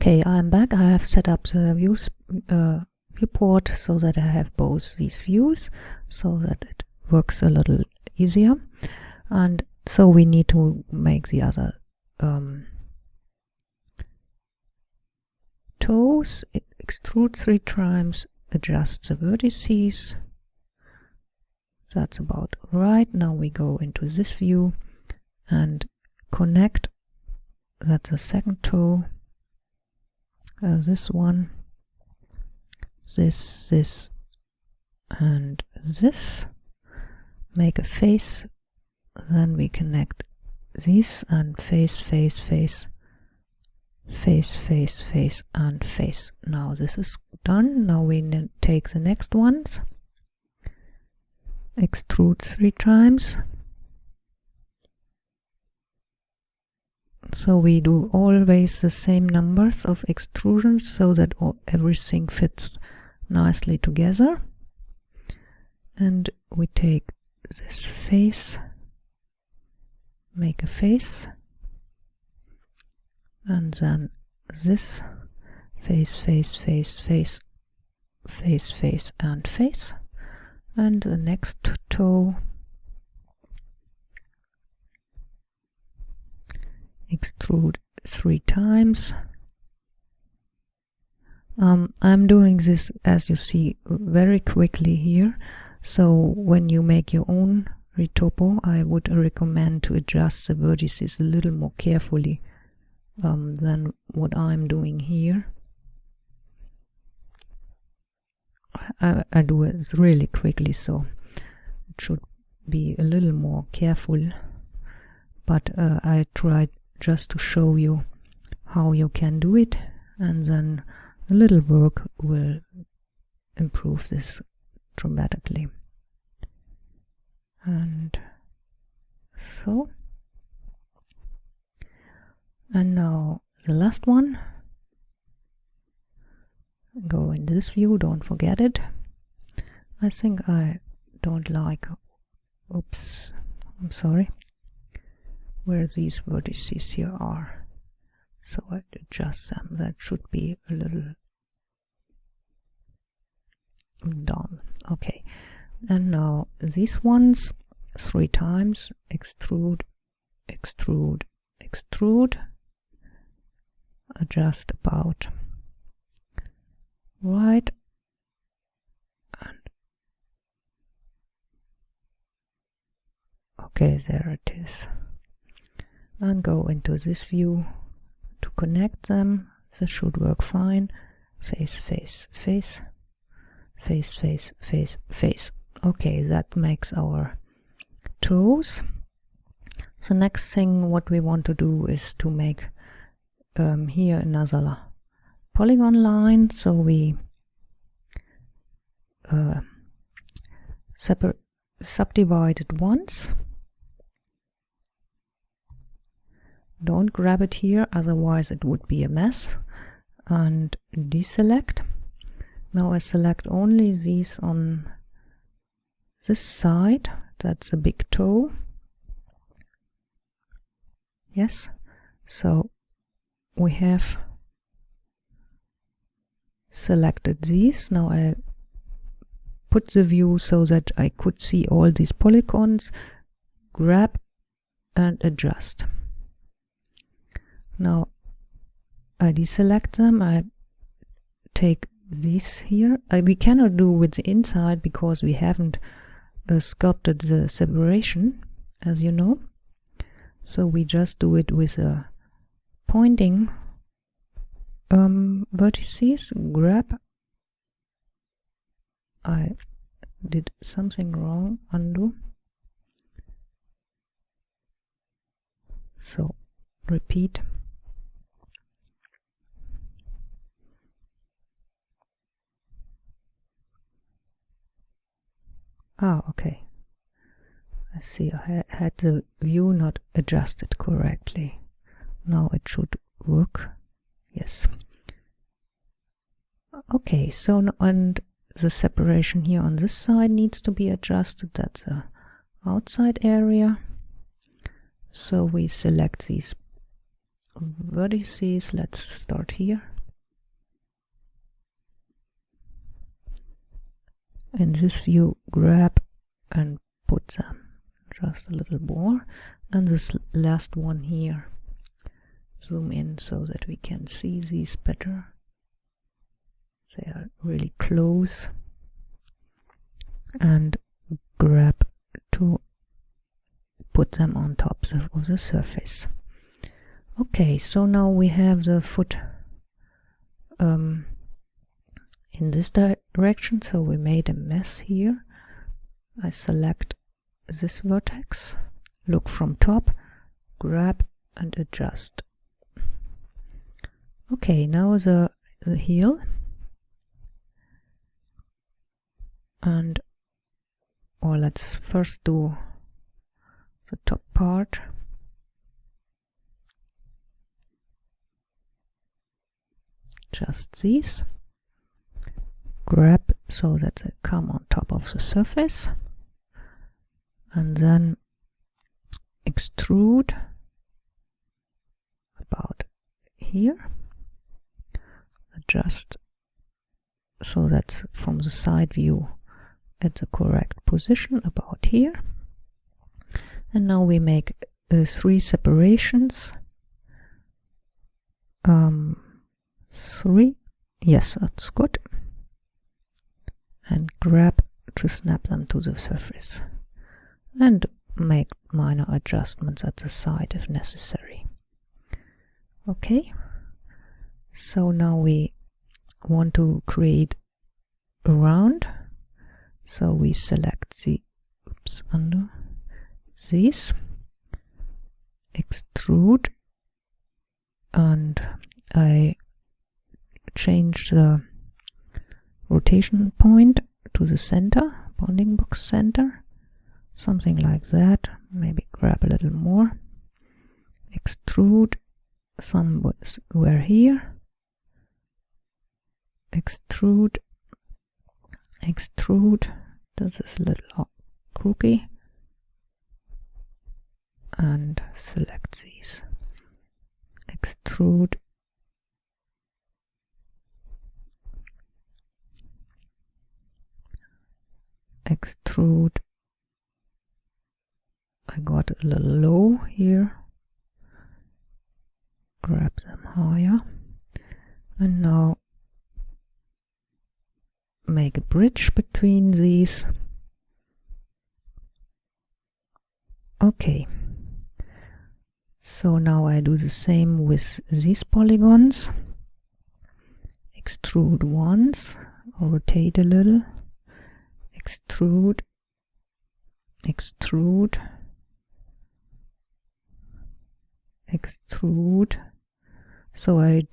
Okay, I'm back. I have set up the viewport so that I have both these views so that it works a little easier. And so we need to make the other toes. Extrude 3 times, adjust the vertices. That's about right. Now we go into this view and connect. That's the second toe. This one, this, and this. Make a face. Then we connect these and face, face, face, face, face, face, and face. Now this is done. Now we take the next ones. Extrude 3 times. So we do always the same numbers of extrusions so that everything fits nicely together. And we take this face, make a face, and then this face, face, face, face, face, face, and face. And the next toe, extrude 3 times. I'm doing this, as you see, very quickly here. So when you make your own retopo, I would recommend to adjust the vertices a little more carefully than what I'm doing here. I do it really quickly, so it should be a little more careful. But I tried just to show you how you can do it, and then a little work will improve this dramatically. And so, and now the last one. Go in this view, don't forget it. I think I don't like, oops, I'm sorry, where these vertices here are. So I adjust them. That should be a little down. Okay. And now these ones 3 times. Extrude, extrude, extrude. Adjust about right. And okay, there it is. And go into this view to connect them. This should work fine. Face, face, face, face, face, face, face. Okay, that makes our toes. The next thing what we want to do is to make here another polygon line. So we subdivide it once. Don't grab it here, otherwise it would be a mess. And deselect. Now I select only these on this side. That's a big toe. Yes. So we have selected these. Now I put the view so that I could see all these polygons. Grab and adjust. Now I deselect them. I take these here. We cannot do with the inside because we haven't sculpted the separation, as you know. So we just do it with a pointing vertices. Grab. I did something wrong. Undo. So repeat. Ah, okay. I see, I had the view not adjusted correctly. Now it should work. Yes. Okay, so, and the separation here on this side needs to be adjusted. That's the outside area. So we select these vertices. Let's start here. in this view, grab and put them just a little more. And this last one here, zoom in so that we can see these better. They are really close. And grab to put them on top of the surface. Okay, so now we have the foot in this direction, so we made a mess here. I select this vertex, look from top, grab and adjust. Okay, now the heel, and or let's first do the top part. Just these. Grab so that they come on top of the surface, and then extrude about here. Adjust so that's from the side view at the correct position about here. And now we make 3 separations. 3, yes, that's good. And grab to snap them to the surface. And make minor adjustments at the side if necessary. Okay, so now we want to create a round. So we select the, undo these, extrude, and I change the rotation point to the center, bounding box center, something like that. Maybe grab a little more, extrude somewhere here, extrude, this is a little crooked, and select these, extrude, extrude. I got a little low here, grab them higher, and now make a bridge between these. Okay, so now I do the same with these polygons. Extrude once, rotate a little, extrude, extrude, extrude. So I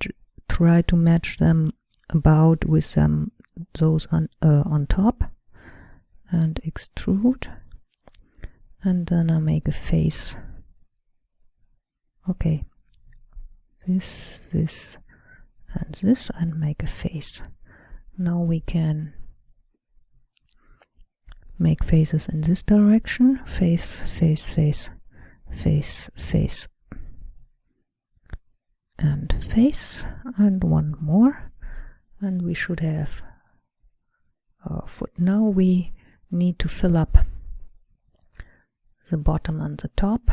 try to match them about with them, those on top, and extrude, and then I make a face. Okay, this, and this, and make a face. Now we can make faces in this direction. Face, face, face, face, face, and face, and one more, and we should have our foot. Now we need to fill up the bottom and the top,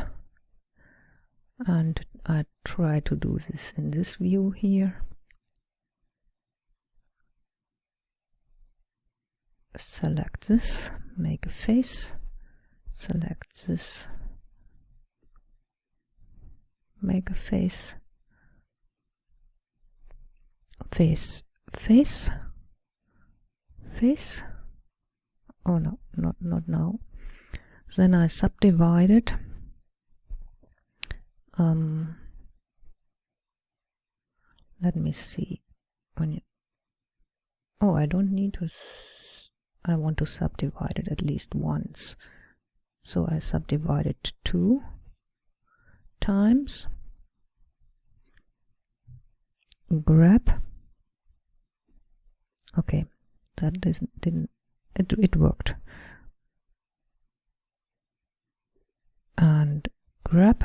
and I try to do this in this view here. Select this, make a face, select this, make a face, face, face, face. Oh no, not now. Then I subdivide it. Let me see. Oh, I don't need to. I want to subdivide it at least once. So I subdivide it 2 times. Grab. Okay, that didn't. It worked. And grab.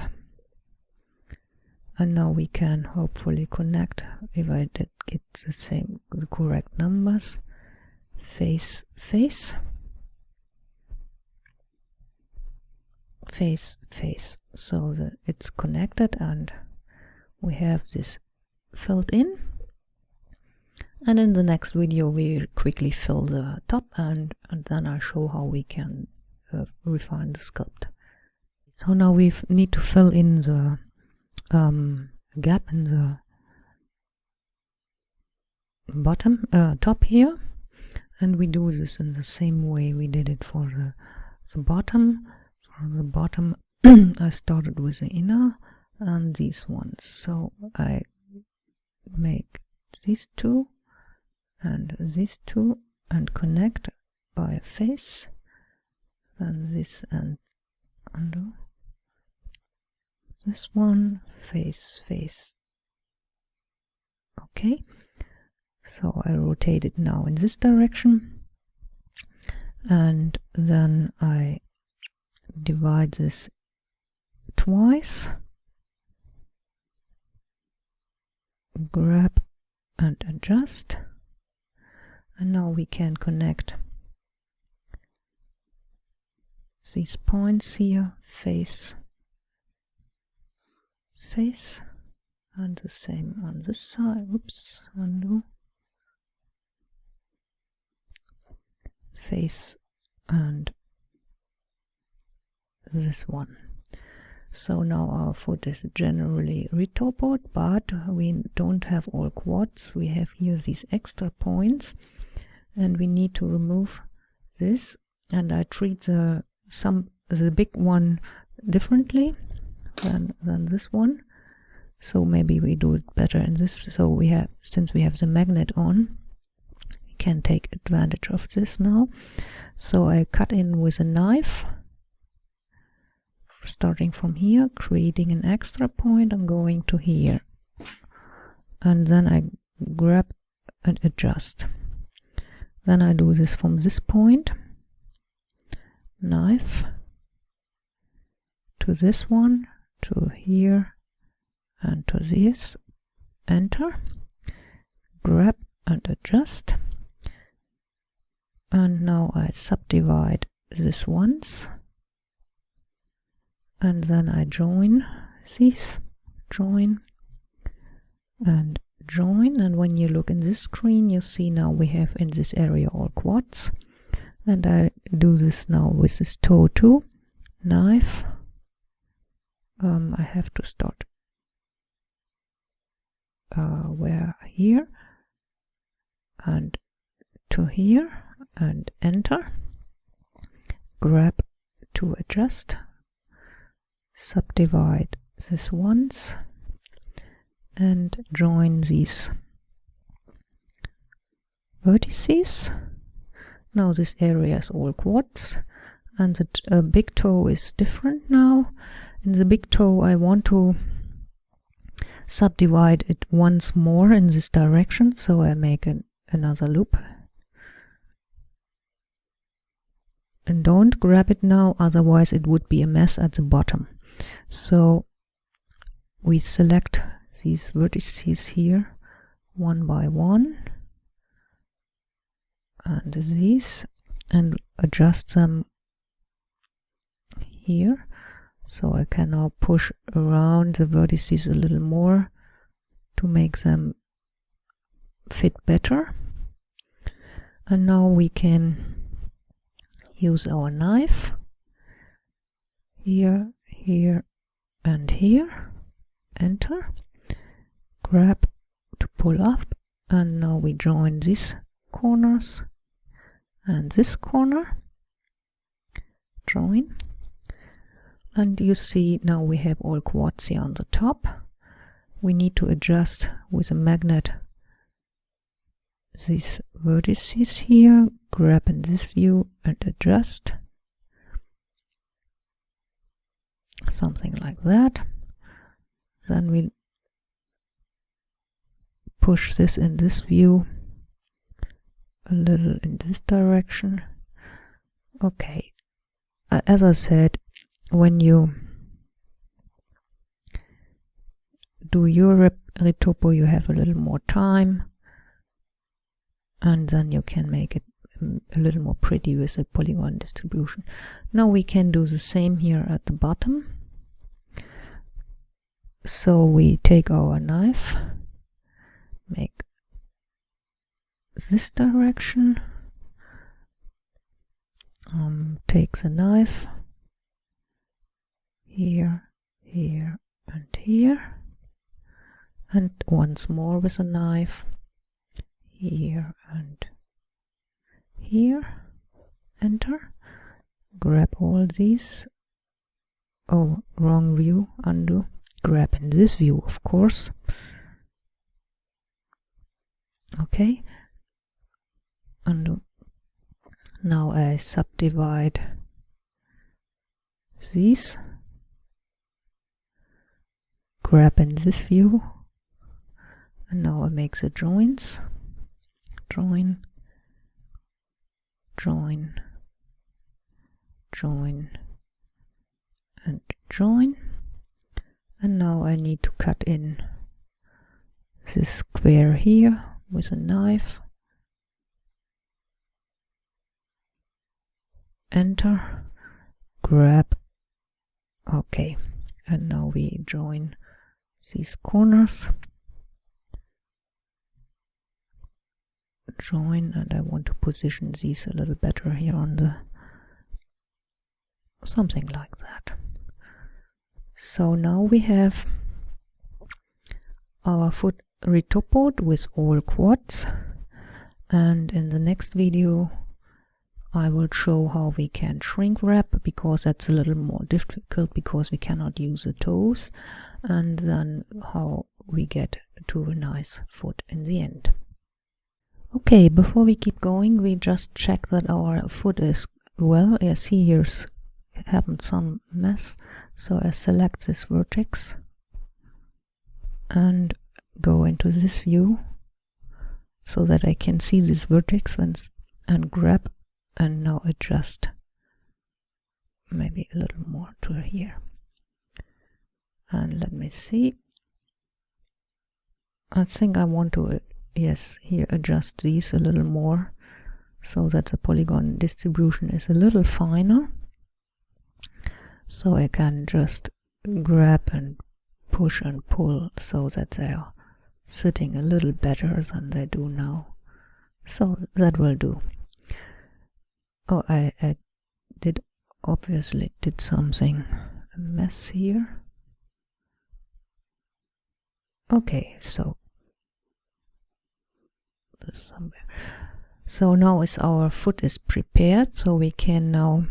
And now we can hopefully connect if I did get the correct numbers. face, face, face, face, so that it's connected and we have this filled in. And in the next video we quickly fill the top, and then I'll show how we can refine the sculpt. So now we need to fill in the gap in the bottom top here, and we do this in the same way we did it for the bottom. For the bottom I started with the inner and these ones, so I make these two and these two and connect by a face, and this and undo this one, face, face. Okay, so I rotate it now in this direction, and then I divide this twice, grab and adjust, and now we can connect these points here, face, face, and the same on this side. Oops, undo, face, and this one. So now our foot is generally retopoed, but we don't have all quads. We have here these extra points, and we need to remove this, and I treat the big one differently than this one, so maybe we do it better in this. So we have, since we have the magnet on, we can take advantage of this now. So I cut in with a knife, starting from here, creating an extra point and going to here, and then I grab and adjust. Then I do this from this point, knife to this one, to here, and to this, enter, grab and adjust, and now I subdivide this once, and then I join these, join and join, and when you look in this screen you see now we have in this area all quads, and I do this now with this toe too, knife, I have to start where here, and to here, and enter, grab to adjust, subdivide this once, and join these vertices. Now this area is all quads, and the big toe is different now. In the big toe I want to subdivide it once more in this direction, so I make another loop. And don't grab it now, otherwise it would be a mess at the bottom. So we select these vertices here one by one, and these, and adjust them here. So I can now push around the vertices a little more to make them fit better. And now we can use our knife here, here, and here, enter, grab to pull up, and now we join these corners and this corner, join, and you see now we have all quads here on the top. We need to adjust with a magnet these vertices here, grab in this view and adjust, something like that. Then we push this in this view a little in this direction. Okay, as I said, when you do your retopo you have a little more time, and then you can make it a little more pretty with a polygon distribution. Now we can do the same here at the bottom. So we take our knife, make this direction, take the knife here, here, and here, and once more with a knife here and here, enter, grab all these, oh, wrong view, undo, grab in this view, of course, okay, undo. Now I subdivide these, grab in this view, and now I make the joins, join, join, join, and join, and now I need to cut in this square here with a knife, enter, grab, okay, and now we join these corners, join, and I want to position these a little better here on the, something like that. So now we have our foot retopoed with all quads, and in the next video I will show how we can shrink wrap, because that's a little more difficult because we cannot use the toes, and then how we get to a nice foot in the end. Okay, before we keep going, we just check that our foot is well. I see here's happened some mess, so I select this vertex and go into this view so that I can see this vertex and grab, and now adjust maybe a little more to here. And let me see, I think I want to, yes, here adjust these a little more so that the polygon distribution is a little finer, so I can just grab and push and pull so that they are sitting a little better than they do now. So that will do. Oh, I did obviously did something, a mess here. Okay, so this somewhere. So now is our foot is prepared, so we can now,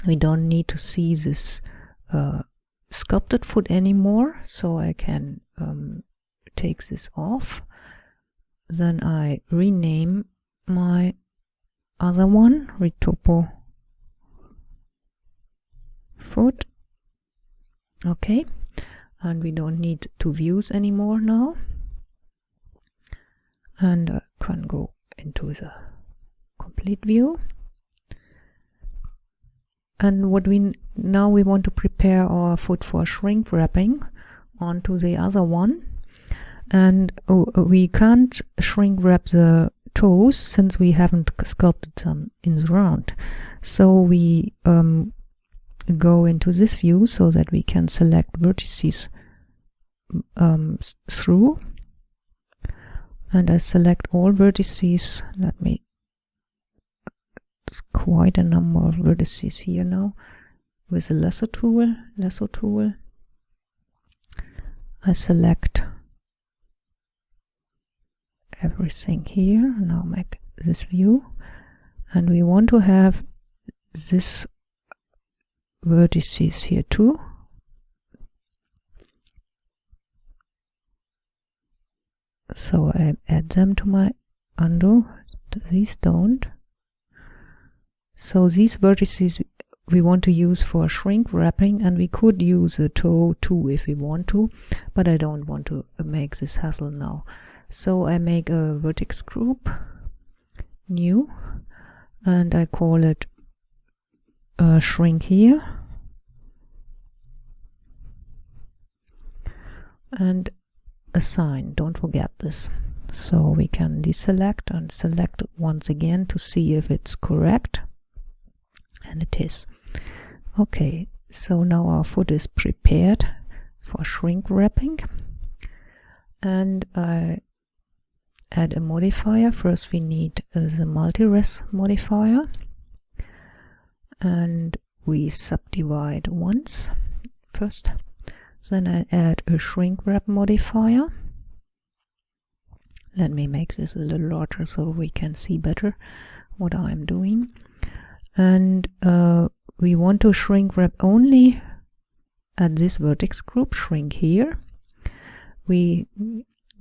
we don't need to see this sculpted foot anymore, so I can take this off. Then I rename my other one, retopo foot. Okay, and we don't need two views anymore now, and can go into the complete view. And what we now, we want to prepare our foot for shrink wrapping onto the other one, and we can't shrink wrap the toes since we haven't sculpted them in the round. So we go into this view so that we can select vertices through, and I select all vertices. Let me, it's quite a number of vertices here now with the lasso tool. I select everything here. Now make this view, and we want to have this vertices here too. So I add them to my undo. These don't. So these vertices we want to use for shrink wrapping, and we could use a toe too if we want to, but I don't want to make this hassle now. So I make a vertex group, new, and I call it shrink here, and assign, don't forget this. So we can deselect and select once again to see if it's correct, and it is. Okay, so now our foot is prepared for shrink wrapping, and I add a modifier. First we need the multi-res modifier, and we subdivide once first. Then I add a shrink wrap modifier. Let me make this a little larger so we can see better what I'm doing. And we want to shrink wrap only at this vertex group, shrink here. We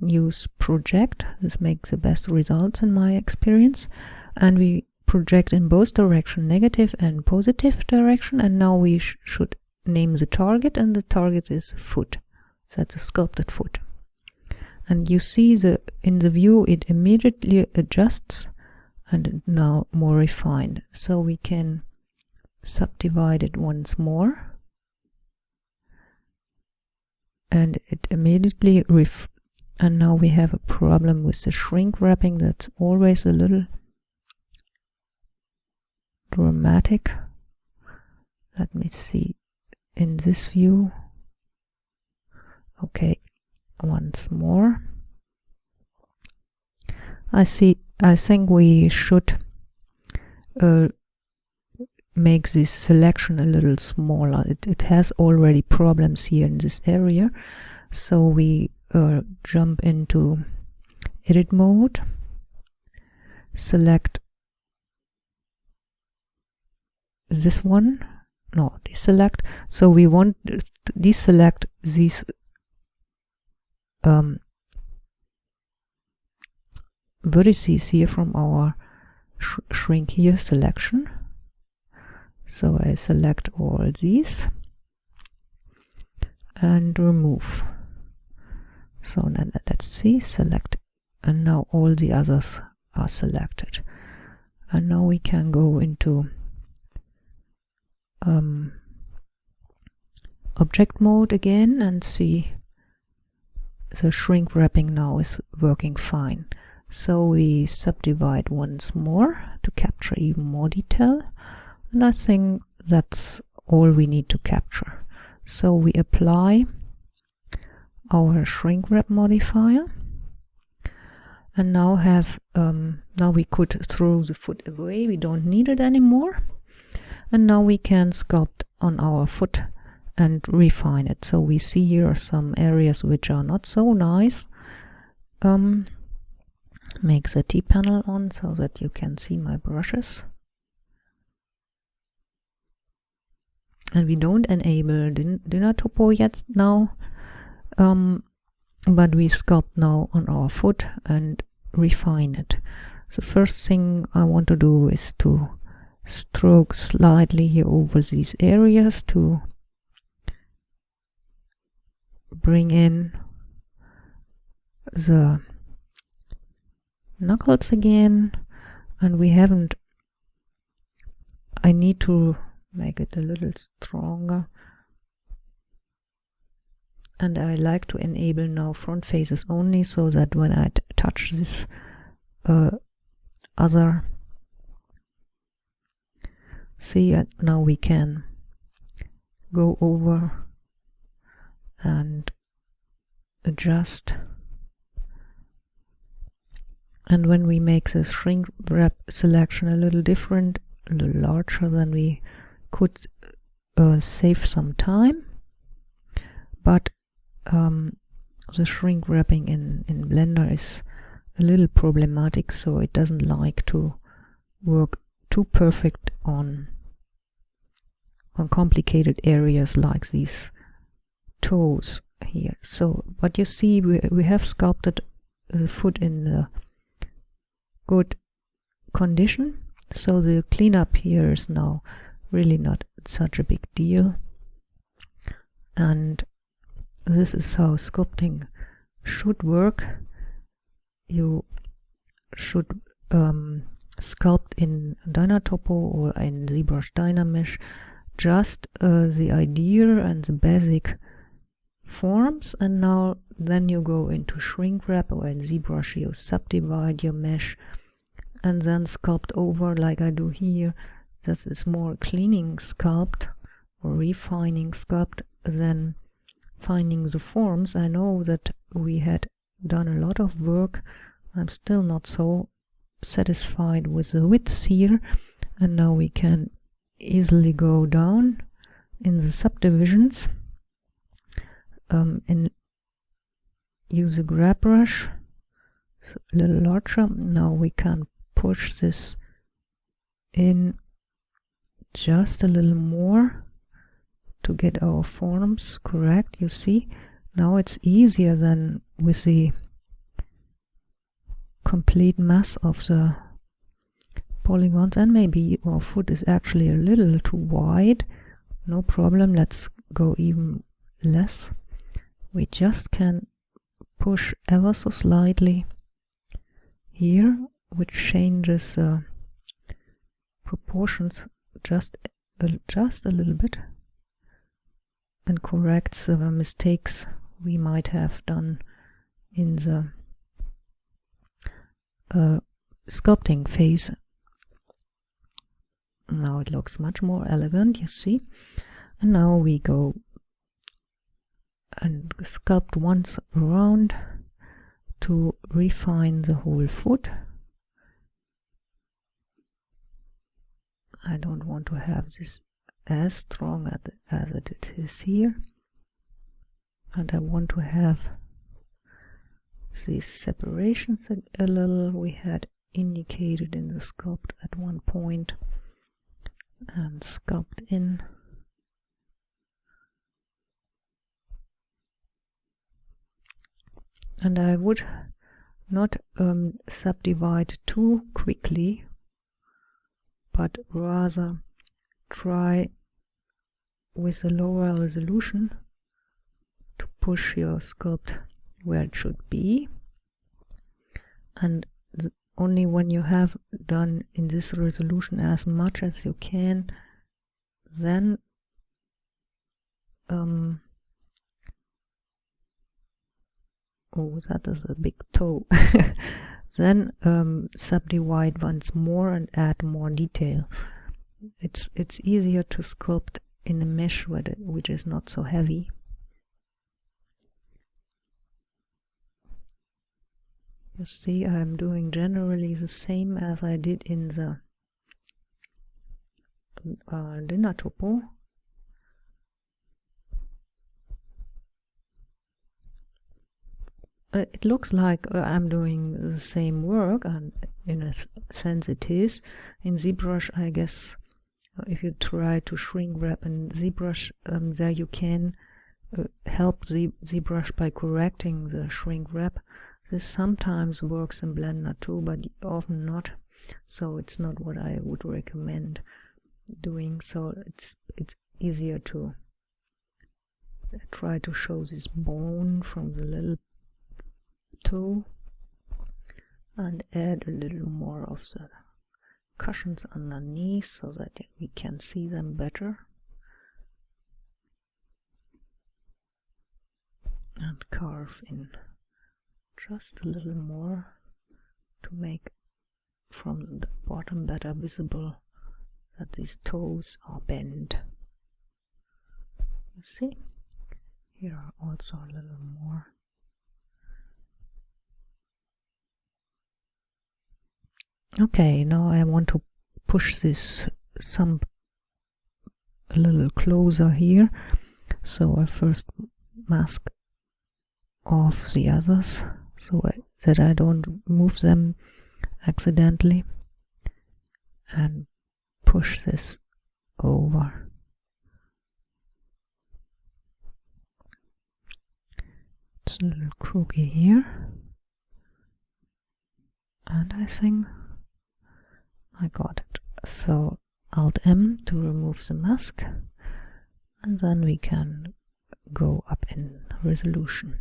use project. This makes the best results in my experience. And we project in both direction, negative and positive direction. And now we should name the target, and the target is foot. That's a sculpted foot. And you see in the view it immediately adjusts and now more refined. So we can subdivide it once more, and it immediately and now we have a problem with the shrink wrapping. That's always a little dramatic. Let me see in this view. Okay, once more. I think we should make this selection a little smaller. It has already problems here in this area. So we jump into edit mode, select this one, no, deselect. So we want to deselect these vertices here from our shrink here selection. So I select all these and remove. So now let's see, select, and now all the others are selected. And now we can go into object mode again and see the shrink wrapping now is working fine. So we subdivide once more to capture even more detail, and I think that's all we need to capture. So we apply our shrink wrap modifier, and now now we could throw the foot away, we don't need it anymore, and now we can sculpt on our foot and refine it. So we see here some areas which are not so nice. Make the T panel on so that you can see my brushes. And we don't enable dinner topo yet now, but we sculpt now on our foot and refine it. The first thing I want to do is to stroke slightly here over these areas to bring in the knuckles again, and we haven't, I need to make it a little stronger, and I like to enable now front faces only, so that when I touch this other, see, now we can go over and adjust. And when we make the shrink wrap selection a little different, a little larger, then we could save some time. But the shrink wrapping in Blender is a little problematic, so it doesn't like to work too perfect on complicated areas like these toes here. So, but you see, we have sculpted the foot in the good condition, so the cleanup here is now really not such a big deal. And this is how sculpting should work. You should sculpt in Dynatopo or in ZBrush Dynamesh just the idea and the basic forms, and now then you go into shrink wrap, or in ZBrush you subdivide your mesh and then sculpt over like I do here. This is more cleaning sculpt or refining sculpt than finding the forms. I know that we had done a lot of work. I'm still not so satisfied with the widths here, and now we can easily go down in the subdivisions and use a grab brush, so a little larger. Now we can push this in just a little more to get our forms correct. You see, now it's easier than with the complete mass of the polygons, and maybe our foot is actually a little too wide. No problem, let's go even less. We just can push ever so slightly here, which changes proportions just a little bit and corrects the mistakes we might have done in the sculpting phase. Now it looks much more elegant, you see. And now we go and sculpt once around to refine the whole foot. I don't want to have this as strong as it is here, and I want to have these separations a little we had indicated in the sculpt at one point, and sculpt in. And I would not subdivide too quickly, but rather try with a lower resolution to push your sculpt where it should be. And only when you have done in this resolution as much as you can, then oh, that is a big toe. Then subdivide once more and add more detail. It's easier to sculpt in a mesh which is not so heavy. You see, I'm doing generally the same as I did in the dinner topo. It looks like I'm doing the same work, and in a sense it is. In ZBrush, I guess, if you try to shrink wrap in ZBrush, there you can help ZBrush by correcting the shrink wrap. This sometimes works in Blender too, but often not, so it's not what I would recommend doing. So it's easier to try to show this bone from the little toe and add a little more of the cushions underneath so that we can see them better, and carve in just a little more to make from the bottom better visible that these toes are bent. You see, here are also a little more. Okay, now I want to push this a little closer here, so I first mask off the others so that I don't move them accidentally, and push this over. It's a little crooky here, and I think I got it. So Alt M to remove the mask, and then we can go up in resolution.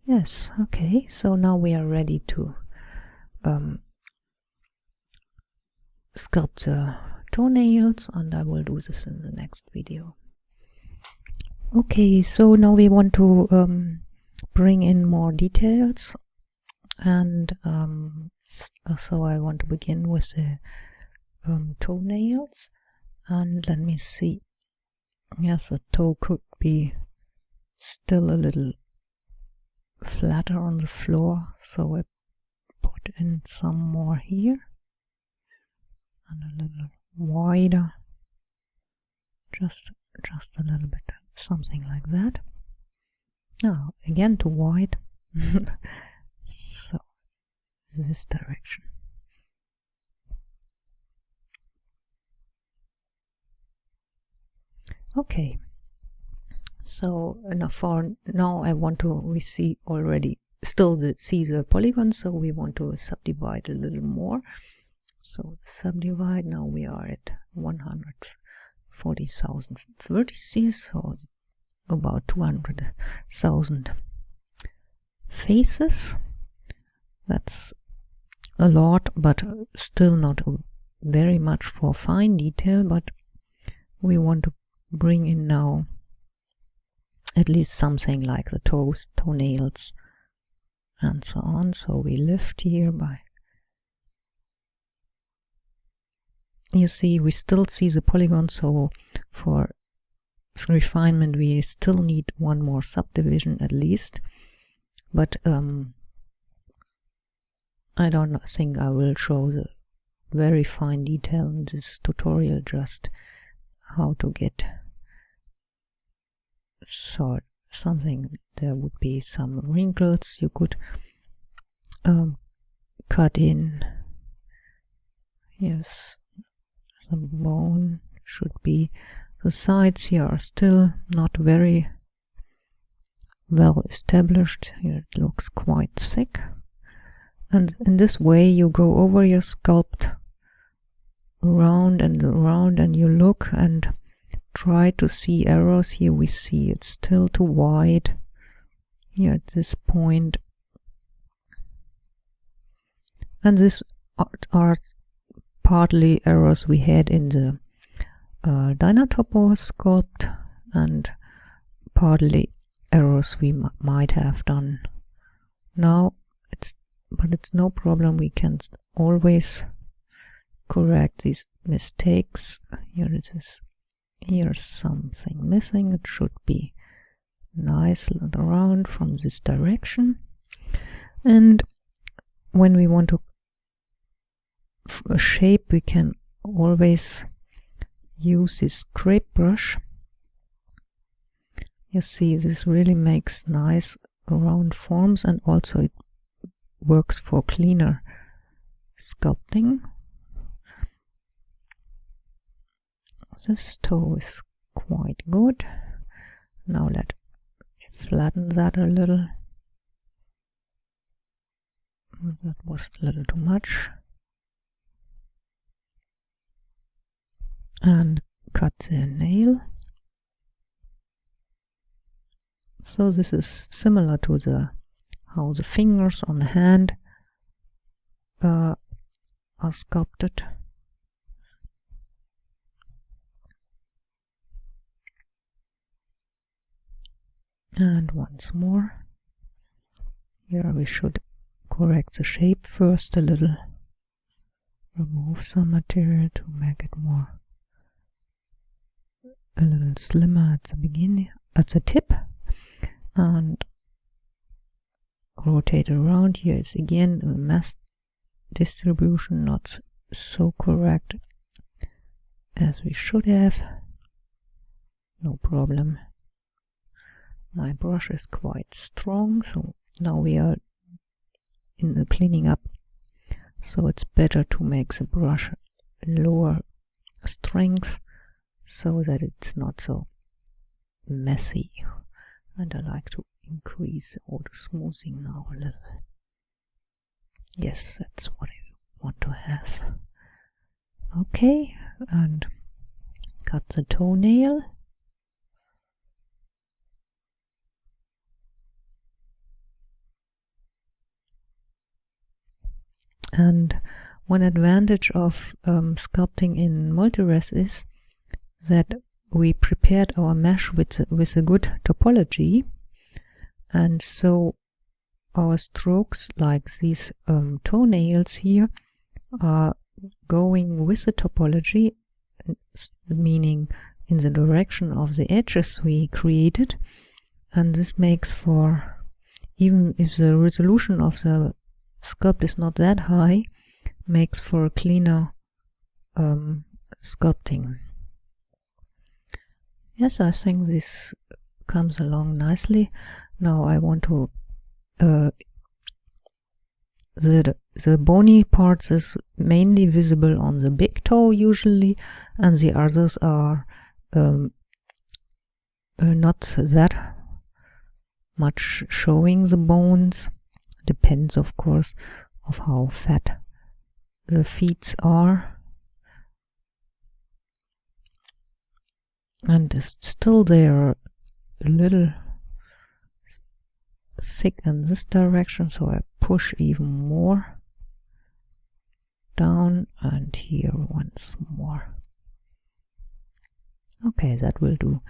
Yes, okay, so now we are ready to sculpt the toenails, and I will do this in the next video. Okay, so now we want to bring in more details, and so I want to begin with the toenails, and let me see. Yes, the toe could be still a little flatter on the floor, so I put in some more here and a little wider, just a little bit, something like that. Now again too wide. So this direction. Okay, so for now I want to, we see already still see the polygon, so we want to subdivide a little more. So subdivide, now we are at 140,000 vertices, so about 200,000 faces. That's a lot, but still not very much for fine detail, but we want to bring in now at least something like the toes, toenails, and so on. So we lift here by, you see, we still see the polygon, so for refinement we still need one more subdivision at least, but I don't think I will show the very fine detail in this tutorial, just how to get something. There would be some wrinkles you could cut in. Yes, the bone should be, the sides here are still not very well established. Here it looks quite thick, and in this way you go over your sculpt around and around, and you look and try to see errors. Here we see it's still too wide here at this point, and these are partly errors we had in the Dynatopo sculpt, and partly errors we might have done now. But it's no problem, we can always correct these mistakes. Here it is, here's something missing, it should be nice and around from this direction. And when we want to a shape, we can always use this scrape brush. You see, this really makes nice round forms, and also it works for cleaner sculpting. This toe is quite good. Now let me flatten that a little. That was a little too much. And cut the nail. So this is similar to how the fingers on the hand are sculpted. And once more, here we should correct the shape first a little, remove some material to make it more a little slimmer at the beginning, at the tip, and rotate it around. Here is again a mass distribution, not so correct as we should have. No problem. My brush is quite strong, so now we are in the cleaning up, so it's better to make the brush lower strength so that it's not so messy. And I like to increase the auto smoothing now a little. Yes, that's what I want to have. Okay, and cut the toenail. And one advantage of sculpting in multi-res is that we prepared our mesh with a good topology, and so our strokes, like these toenails here, are going with the topology, meaning in the direction of the edges we created, and this makes for, even if the resolution of the sculpt is not that high, makes for a cleaner sculpting. Yes, I think this comes along nicely. Now I want to the bony parts is mainly visible on the big toe usually, and the others are not that much showing the bones. Depends, of course, of how fat the feet are. And still they are a little thick in this direction, so I push even more down, and here once more. Okay, that will do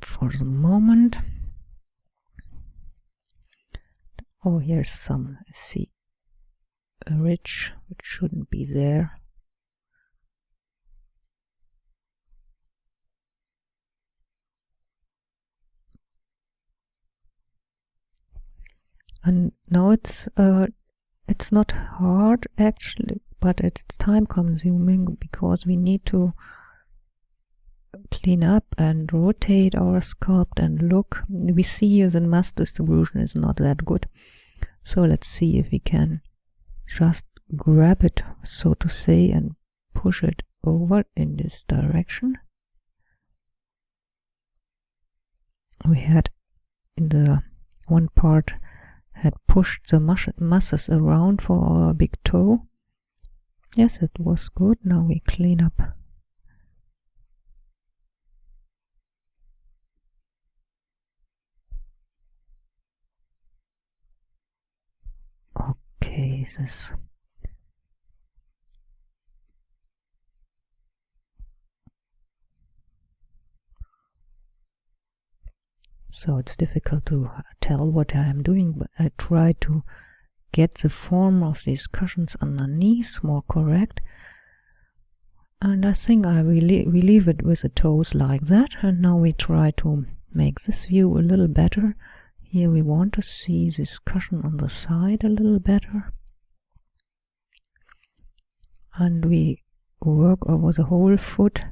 for the moment. Oh, here's some, see, a ridge which shouldn't be there. And now it's not hard actually, but it's time consuming because we need to clean up and rotate our sculpt and look. We see the mass distribution is not that good, so let's see if we can just grab it, so to say, and push it over in this direction. We had in the one part had pushed the masses around for our big toe. Yes, it was good. Now we clean up. Okay, this. So it's difficult to tell what I am doing, but I try to get the form of these cushions underneath more correct. And I think I will leave it with the toes like that. And now we try to make this view a little better. Here we want to see this cushion on the side a little better. And we work over the whole foot.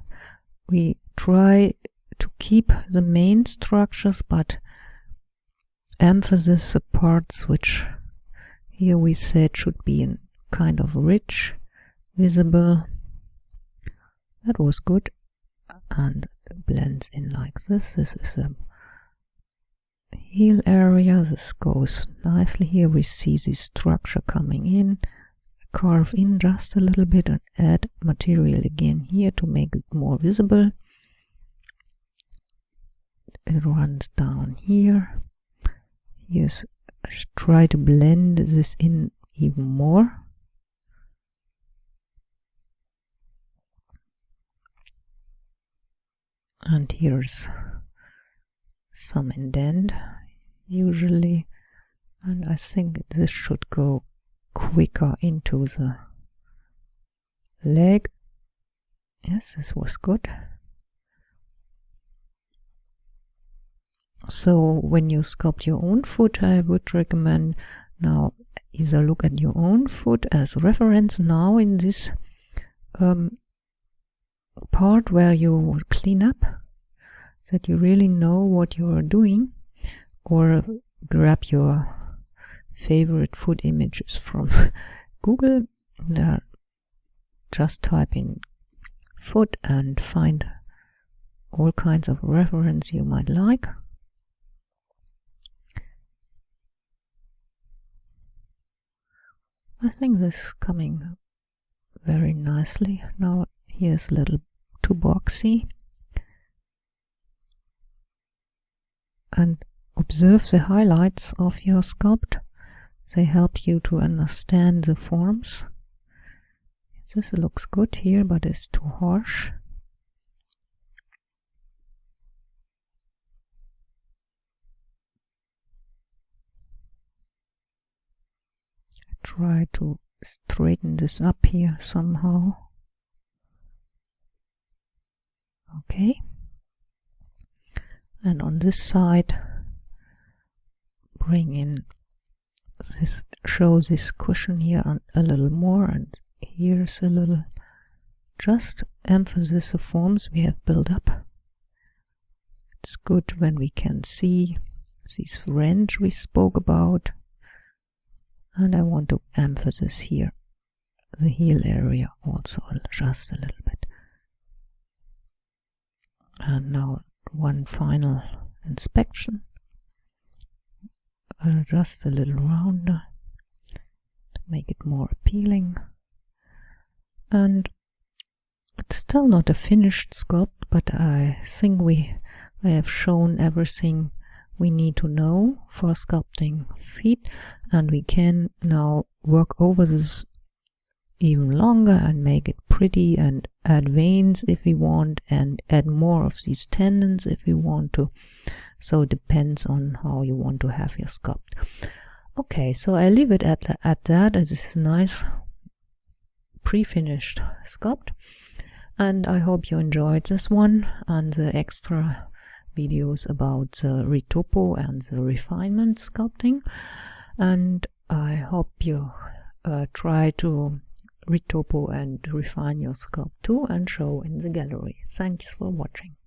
We try to keep the main structures, but emphasize the parts which here we said should be in kind of rich, visible. That was good, and it blends in like this. This is a heel area. This goes nicely. Here we see the structure coming in, carve in just a little bit and add material again here to make it more visible. It runs down here. Yes, try to blend this in even more. And here's some indent usually, and I think this should go quicker into the leg. Yes, this was good. So when you sculpt your own foot, I would recommend now either look at your own foot as reference now in this part where you clean up, that you really know what you are doing, or grab your favorite foot images from Google. Just type in foot and find all kinds of reference you might like. I think this is coming very nicely. Now here's a little too boxy. And observe the highlights of your sculpt. They help you to understand the forms. This looks good here, but it's too harsh. try to straighten this up here somehow. Okay, and on this side bring in this, show this cushion here a little more, and here's a little, just emphasis the forms we have built up. It's good when we can see these fringe we spoke about, and I want to emphasize here the heel area also just a little bit. And now one final inspection, just a little rounder to make it more appealing. And it's still not a finished sculpt, but I think I have shown everything we need to know for sculpting feet, and we can now work over this even longer and make it pretty and add veins if we want, and add more of these tendons if we want to. So it depends on how you want to have your sculpt. Okay, so I leave it at that. It is a nice pre-finished sculpt, and I hope you enjoyed this one and the extra videos about the retopo and the refinement sculpting, and I hope you try to retopo and refine your sculpt too and show in the gallery. Thanks for watching.